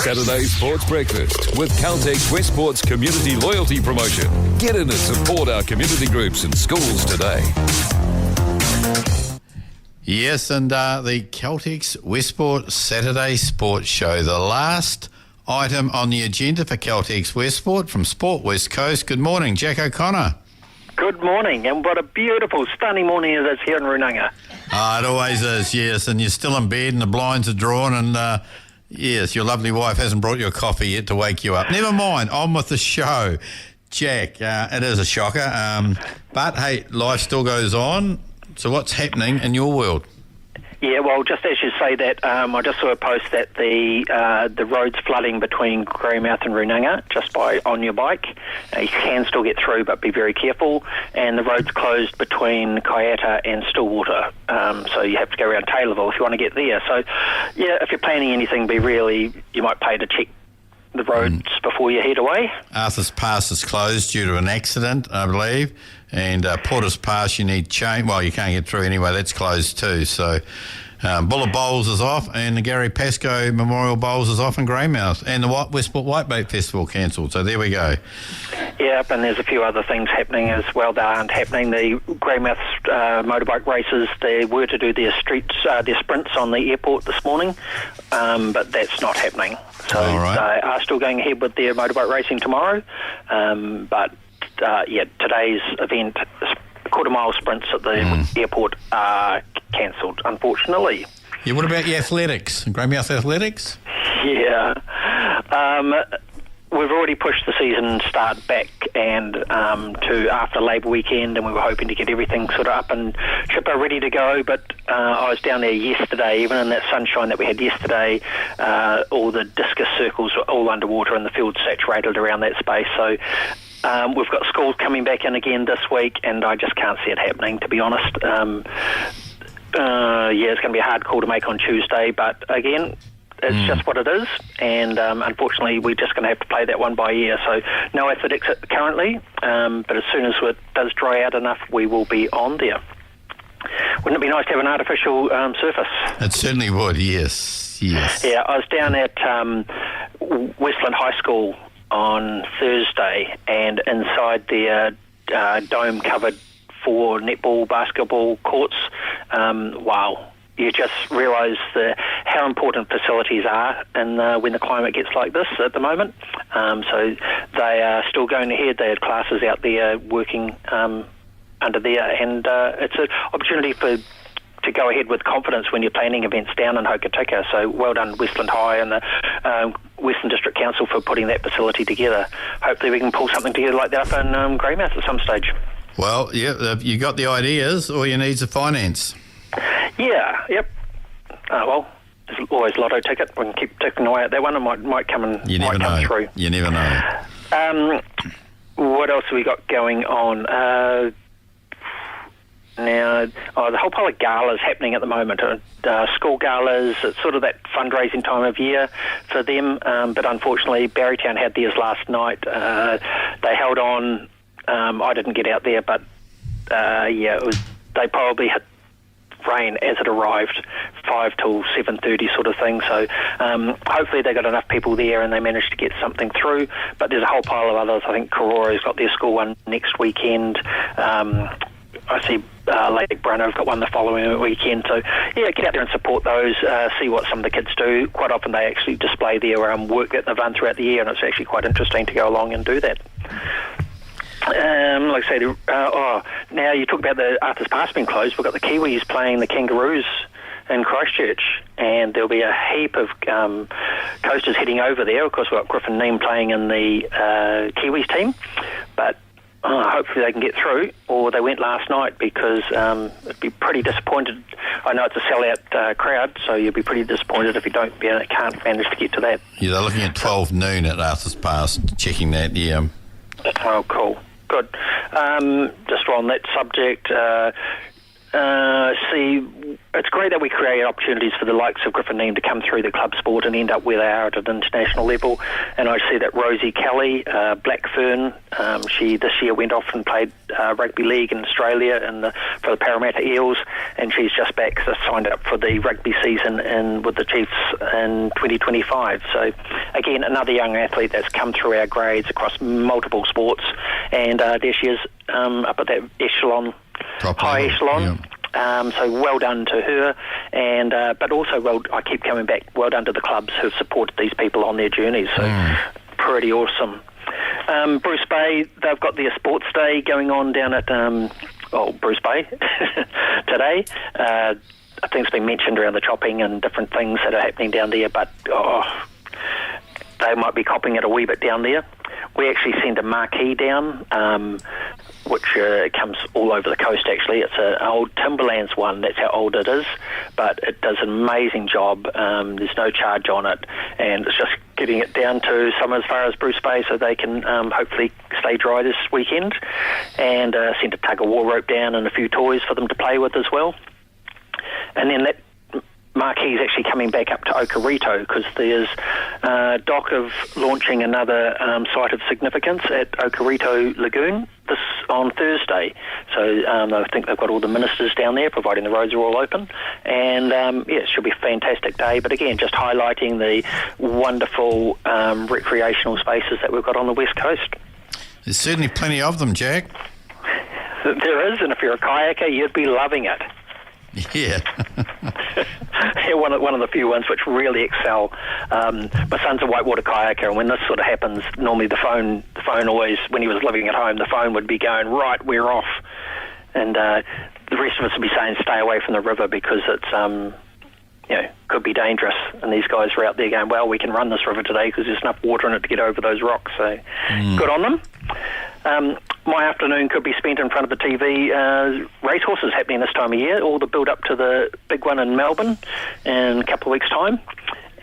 Saturday Sports Breakfast with Caltex Westport's community loyalty promotion. Get in and support our community groups and schools today. Yes, and the Caltex Westport Saturday Sports Show, the last item on the agenda for Caltex Westport from Sport West Coast. Good morning, Jack O'Connor. Good morning, and what a beautiful, stunning morning it is here in Runanga. It always is, yes, and you're still in bed and the blinds are drawn and, yes, your lovely wife hasn't brought you a coffee yet to wake you up. Never mind, on with the show. Jack, it is a shocker, but, hey, life still goes on. So what's happening in your world? Yeah, well, just as you say that, I just saw a post that the road's flooding between Greymouth and Runanga just by on your bike. You can still get through, but be very careful. And the road's closed between Kaiata and Stillwater, so you have to go around Taylorville if you want to get there. So, yeah, if you're planning anything, you might pay to check the roads before you head away. Arthur's Pass is closed due to an accident, I believe, and Porter's Pass you need change. Well, you can't get through anyway. That's closed too. So Buller Bowls is off, and the Gary Pascoe Memorial Bowls is off in Greymouth, and the Westport Whitebait Festival cancelled. So there we go. Yep, and there's a few other things happening as well that aren't happening. The Greymouth motorbike races, they were to do their sprints on the airport this morning, but that's not happening. So they are still going ahead with their motorbike racing tomorrow, but today's event, quarter-mile sprints at the airport are cancelled, unfortunately. Yeah, what about your athletics? Greymouth Athletics? Yeah. We've already pushed the season start back and to after Labour weekend, and we were hoping to get everything sort of up and chipper ready to go, but I was down there yesterday, even in that sunshine that we had yesterday, all the discus circles were all underwater and the field saturated around that space, so we've got schools coming back in again this week, and I just can't see it happening, to be honest. It's going to be a hard call to make on Tuesday, but again, it's just what it is, and unfortunately we're just going to have to play that one by ear. So no athletics currently, but as soon as it does dry out enough, we will be on there. Wouldn't it be nice to have an artificial surface? It certainly would, yes. Yeah, I was down at Westland High School on Thursday, and inside their dome covered for netball, basketball courts, wow. You just realise how important facilities are and when the climate gets like this at the moment. So they are still going ahead. They had classes out there working under there, and it's an opportunity to go ahead with confidence when you're planning events down in Hokitika. So well done Westland High and the Western District Council for putting that facility together. Hopefully we can pull something together like that up in Greymouth at some stage. Well, yeah, you got the ideas. All you need is the finance. Yeah, yep. Well, there's always lotto ticket. We can keep ticking away at that one. It might come and come through. You never know. What else have we got going on? Now, the whole pile of galas happening at the moment. School galas, it's sort of that fundraising time of year for them. But unfortunately, Barrytown had theirs last night. They held on. I didn't get out there, but they probably hit rain as it arrived, 5 till 7:30 sort of thing. So hopefully they got enough people there and they managed to get something through. But there's a whole pile of others. I think Korora's got their school one next weekend. I see Lake Brunner's got one the following weekend. So, yeah, get out there and support those, see what some of the kids do. Quite often they actually display their work that they've done throughout the year, and it's actually quite interesting to go along and do that. Like I say, now you talk about the Arthur's Pass being closed. We've got the Kiwis playing the Kangaroos in Christchurch, and there'll be a heap of coasters heading over there. Of course, we've got Griffin Neame playing in the Kiwis team, but hopefully they can get through, or they went last night because it'd be pretty disappointed. I know it's a sellout crowd, so you'll be pretty disappointed if you can't manage to get to that. Yeah, they're looking at 12 noon at Arthur's Pass, checking that, yeah. Oh, cool. Good. Just on that subject, it's great that we create opportunities for the likes of Griffin Neame to come through the club sport and end up where they are at an international level. And I see that Rosie Kelly, Blackfern, she this year went off and played rugby league in Australia for the Parramatta Eels, and she's just back, signed up for the rugby season with the Chiefs in 2025. So again, another young athlete that's come through our grades across multiple sports, and there she is up at that echelon, high echelon. Yeah. So well done to her, and but also I keep coming back, well done to the clubs who've supported these people on their journeys. So pretty awesome. Bruce Bay, they've got their sports day going on down at Bruce Bay today. I think it's been mentioned around the chopping and different things that are happening down there, but they might be copping it a wee bit down there. We actually send a marquee down, which comes all over the coast, actually. It's an old Timberlands one, that's how old it is, but it does an amazing job. There's no charge on it, and it's just getting it down to somewhere as far as Bruce Bay so they can hopefully stay dry this weekend, and send a tug-of-war rope down and a few toys for them to play with as well. And then that marquee is actually coming back up to Okarito, because there's Doc of launching another site of significance at Okarito Lagoon this on Thursday. So I think they've got all the ministers down there, providing the roads are all open. And it should be a fantastic day. But again, just highlighting the wonderful recreational spaces that we've got on the West Coast. There's certainly plenty of them, Jack. There is, and if you're a kayaker, you'd be loving it. Yeah. One of the few ones which really excel. My son's a whitewater kayaker, and when this sort of happens, normally the phone always, when he was living at home, the phone would be going, right, we're off. And the rest of us would be saying, stay away from the river because it's, could be dangerous. And these guys were out there going, well, we can run this river today because there's enough water in it to get over those rocks. So good on them. My afternoon could be spent in front of the TV. Racehorses happening this time of year, all the build up to the big one in Melbourne in a couple of weeks' time,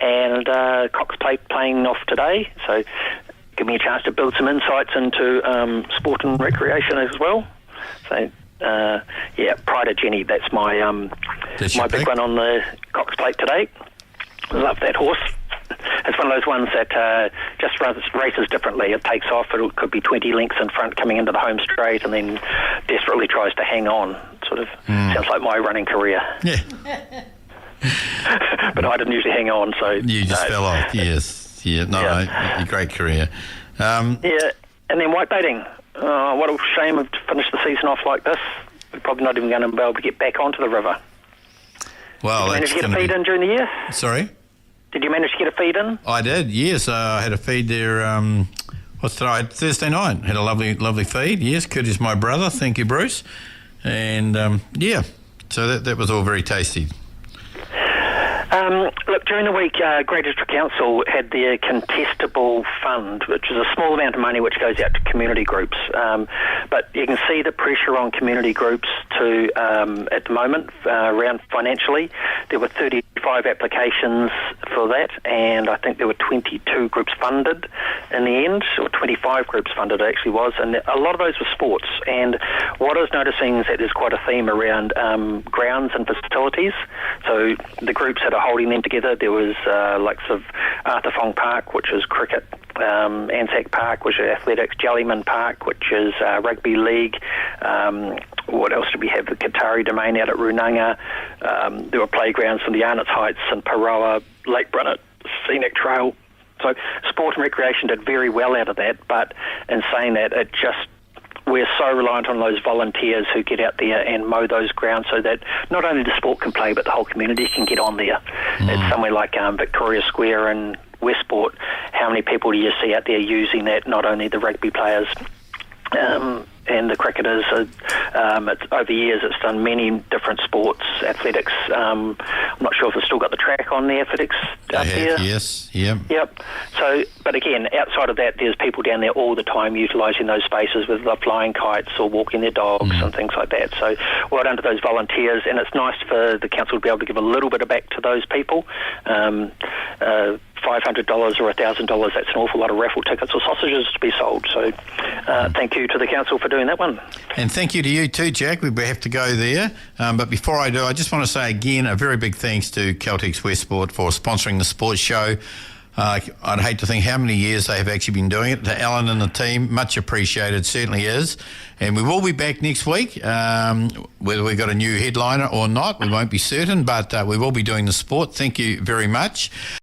and Cox Plate playing off today. So give me a chance to build some insights into sport and recreation as well. So Pride of Jenny, that's my big one on the Cox Plate today. Love that horse. It's one of those ones that just races differently. It takes off. It could be 20 lengths in front coming into the home straight and then desperately tries to hang on. Sort of sounds like my running career. Yeah. But I didn't usually hang on, so... You just fell off, yes. Yeah, a great career. And then whitebaiting. What a shame to finish the season off like this. We're probably not even going to be able to get back onto the river. Well, did you manage to get a feed in during the year? Sorry? Did you manage to get a feed in? I did, yes. I had a feed there, what's today? Thursday night. Had a lovely feed, yes. Curtis, my brother. Thank you, Bruce. And, so that was all very tasty. Look, during the week, Great District Council had their contestable fund, which is a small amount of money which goes out to community groups. But you can see the pressure on community groups to, at the moment, around financially. There were 35 applications for that, and I think there were 22 groups funded in the end, or 25 groups funded it actually was, and a lot of those were sports. And what I was noticing is that there's quite a theme around grounds and facilities. So the groups that are holding them together, there was likes of Arthur Fong Park, which is cricket, Anzac Park, which is athletics, Jellyman Park, which is rugby league. What else did we have? The Qatari Domain out at Runanga. There were playgrounds from the Arnott's Heights and Paroa, Lake Brunnet, Scenic Trail. So sport and recreation did very well out of that, but in saying that, we're so reliant on those volunteers who get out there and mow those grounds so that not only the sport can play, but the whole community can get on there. It's somewhere like Victoria Square and Westport. How many people do you see out there using that? Not only the rugby players and the cricketers. Over years, it's done many different sports, athletics. I'm not sure if it's still got the track on the athletics up there. Yes, yeah. Yep. So, but again, outside of that, there's people down there all the time utilising those spaces with flying kites or walking their dogs and things like that. So, well done to those volunteers, and it's nice for the council to be able to give a little bit of back to those people. $500 or $1,000, that's an awful lot of raffle tickets or sausages to be sold. So thank you to the council for doing that one. And thank you to you too, Jack. We have to go there. But before I do, I just want to say again a very big thanks to Caltex Westport for sponsoring the sports show. I'd hate to think how many years they have actually been doing it. To Alan and the team, much appreciated, certainly is. And we will be back next week. Whether we've got a new headliner or not, we won't be certain, but we will be doing the sport. Thank you very much.